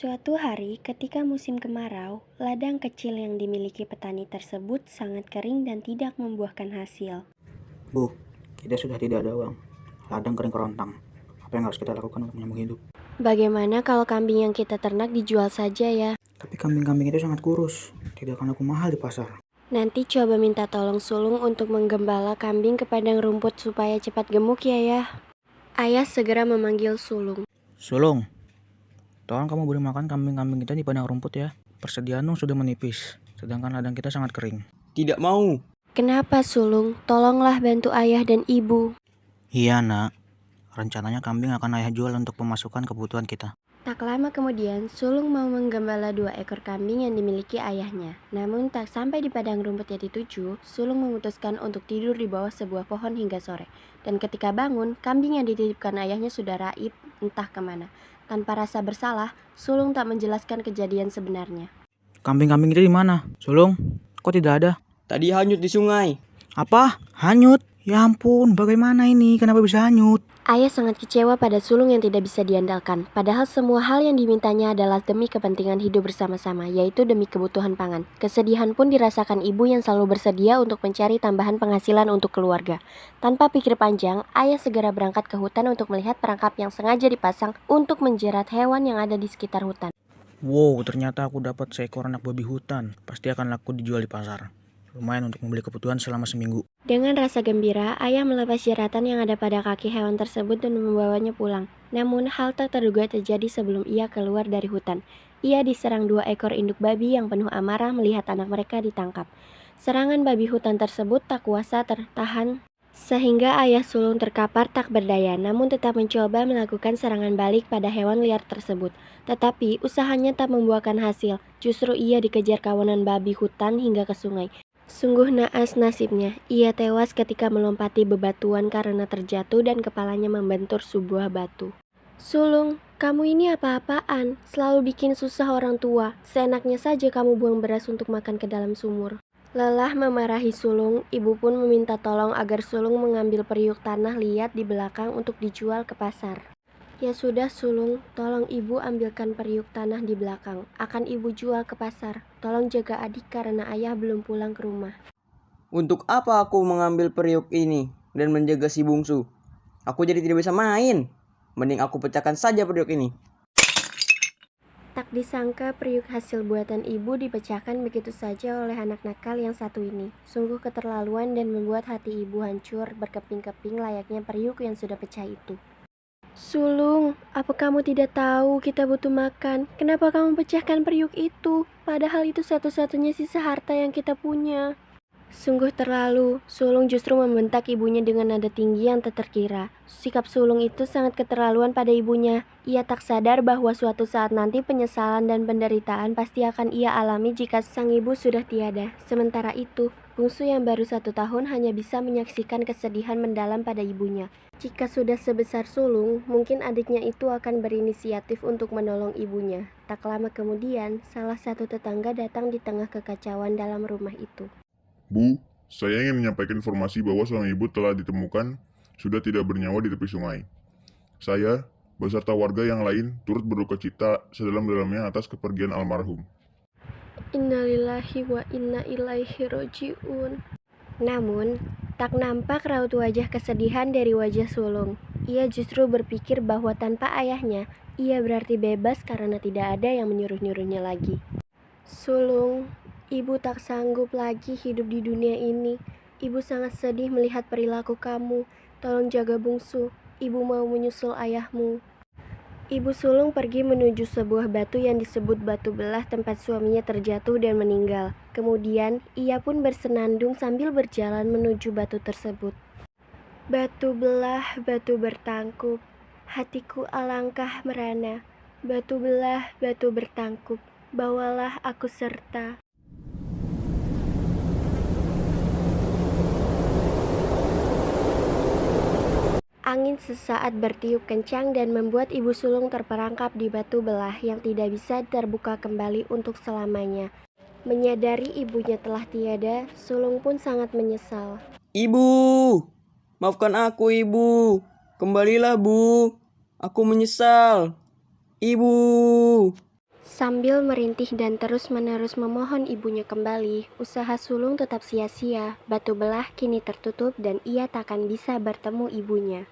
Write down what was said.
Suatu hari, ketika musim kemarau, ladang kecil yang dimiliki petani tersebut sangat kering dan tidak membuahkan hasil. Bu, kita sudah tidak ada uang. Ladang kering kerontang. Apa yang harus kita lakukan untuk menyambung hidup? Bagaimana kalau kambing yang kita ternak dijual saja ya? Tapi kambing-kambing itu sangat kurus. Tidak akan laku mahal di pasar. Nanti coba minta tolong sulung untuk menggembala kambing ke padang rumput supaya cepat gemuk ya. Ayah segera memanggil sulung. Sulung, tolong kamu beri makan kambing-kambing kita di padang rumput ya. Persediaan sudah menipis, sedangkan ladang kita sangat kering. Tidak mau. Kenapa sulung? Tolonglah bantu ayah dan ibu. Iya nak, rencananya kambing akan ayah jual untuk pemasukan kebutuhan kita. Tak lama kemudian, sulung mau menggembala 2 ekor kambing yang dimiliki ayahnya. Namun tak sampai di padang rumput yang dituju, sulung memutuskan untuk tidur di bawah sebuah pohon hingga sore. Dan ketika bangun, kambing yang dititipkan ayahnya sudah raib entah kemana. Tanpa rasa bersalah, sulung tak menjelaskan kejadian sebenarnya. Kambing-kambing itu di mana? Sulung, kok tidak ada? Tadi hanyut di sungai. Apa? Hanyut? Ya ampun, bagaimana ini? Kenapa bisa hanyut? Ayah sangat kecewa pada sulung yang tidak bisa diandalkan. Padahal semua hal yang dimintanya adalah demi kepentingan hidup bersama-sama, yaitu demi kebutuhan pangan. Kesedihan pun dirasakan ibu yang selalu bersedia untuk mencari tambahan penghasilan untuk keluarga. Tanpa pikir panjang, ayah segera berangkat ke hutan untuk melihat perangkap yang sengaja dipasang untuk menjerat hewan yang ada di sekitar hutan. Wow, ternyata aku dapat seekor anak babi hutan. Pasti akan laku dijual di pasar. Lumayan untuk membeli kebutuhan selama seminggu. Dengan rasa gembira, ayah melepas jeratan yang ada pada kaki hewan tersebut dan membawanya pulang. Namun, hal tak terduga terjadi sebelum ia keluar dari hutan. Ia diserang 2 ekor induk babi yang penuh amarah melihat anak mereka ditangkap. Serangan babi hutan tersebut tak kuasa tertahan, sehingga ayah sulung terkapar tak berdaya, namun tetap mencoba melakukan serangan balik pada hewan liar tersebut. Tetapi, usahanya tak membuahkan hasil. Justru ia dikejar kawanan babi hutan hingga ke sungai. Sungguh naas nasibnya, ia tewas ketika melompati bebatuan karena terjatuh dan kepalanya membentur sebuah batu. Sulung, kamu ini apa-apaan? Selalu bikin susah orang tua. Seenaknya saja kamu buang beras untuk makan ke dalam sumur. Lelah memarahi sulung, ibu pun meminta tolong agar sulung mengambil periuk tanah liat di belakang untuk dijual ke pasar. Ya sudah sulung, tolong ibu ambilkan periuk tanah di belakang. Akan ibu jual ke pasar. Tolong jaga adik karena ayah belum pulang ke rumah. Untuk apa aku mengambil periuk ini dan menjaga si bungsu? Aku jadi tidak bisa main. Mending aku pecahkan saja periuk ini. Tak disangka periuk hasil buatan ibu dipecahkan begitu saja oleh anak nakal yang satu ini. Sungguh keterlaluan dan membuat hati ibu hancur berkeping-keping layaknya periuk yang sudah pecah itu. Sulung, apa kamu tidak tahu kita butuh makan? Kenapa kamu pecahkan periuk itu? Padahal itu satu-satunya sisa harta yang kita punya. Sungguh terlalu, sulung justru membentak ibunya dengan nada tinggi yang tak terkira. Sikap sulung itu sangat keterlaluan pada ibunya. Ia tak sadar bahwa suatu saat nanti penyesalan dan penderitaan pasti akan ia alami jika sang ibu sudah tiada. Sementara itu, bungsu yang baru 1 tahun hanya bisa menyaksikan kesedihan mendalam pada ibunya. Jika sudah sebesar sulung, mungkin adiknya itu akan berinisiatif untuk menolong ibunya. Tak lama kemudian, salah satu tetangga datang di tengah kekacauan dalam rumah itu. Bu, saya ingin menyampaikan informasi bahwa suami ibu telah ditemukan sudah tidak bernyawa di tepi sungai. Saya, beserta warga yang lain, turut berduka cita sedalam-dalamnya atas kepergian almarhum. Innalillahi wa inna ilaihi roji'un. Namun, tak nampak raut wajah kesedihan dari wajah sulung. Ia justru berpikir bahwa tanpa ayahnya, ia berarti bebas karena tidak ada yang menyuruh-nyuruhnya lagi. Sulung, ibu tak sanggup lagi hidup di dunia ini. Ibu sangat sedih melihat perilaku kamu. Tolong jaga bungsu. Ibu mau menyusul ayahmu. Ibu sulung pergi menuju sebuah batu yang disebut batu belah tempat suaminya terjatuh dan meninggal. Kemudian, ia pun bersenandung sambil berjalan menuju batu tersebut. Batu belah, batu bertangkup. Hatiku alangkah merana. Batu belah, batu bertangkup. Bawalah aku serta. Angin sesaat bertiup kencang dan membuat ibu sulung terperangkap di batu belah yang tidak bisa terbuka kembali untuk selamanya. Menyadari ibunya telah tiada, sulung pun sangat menyesal. Ibu, maafkan aku ibu. Kembalilah bu. Aku menyesal. Ibu. Sambil merintih dan terus-menerus memohon ibunya kembali, usaha sulung tetap sia-sia. Batu belah kini tertutup dan ia takkan bisa bertemu ibunya.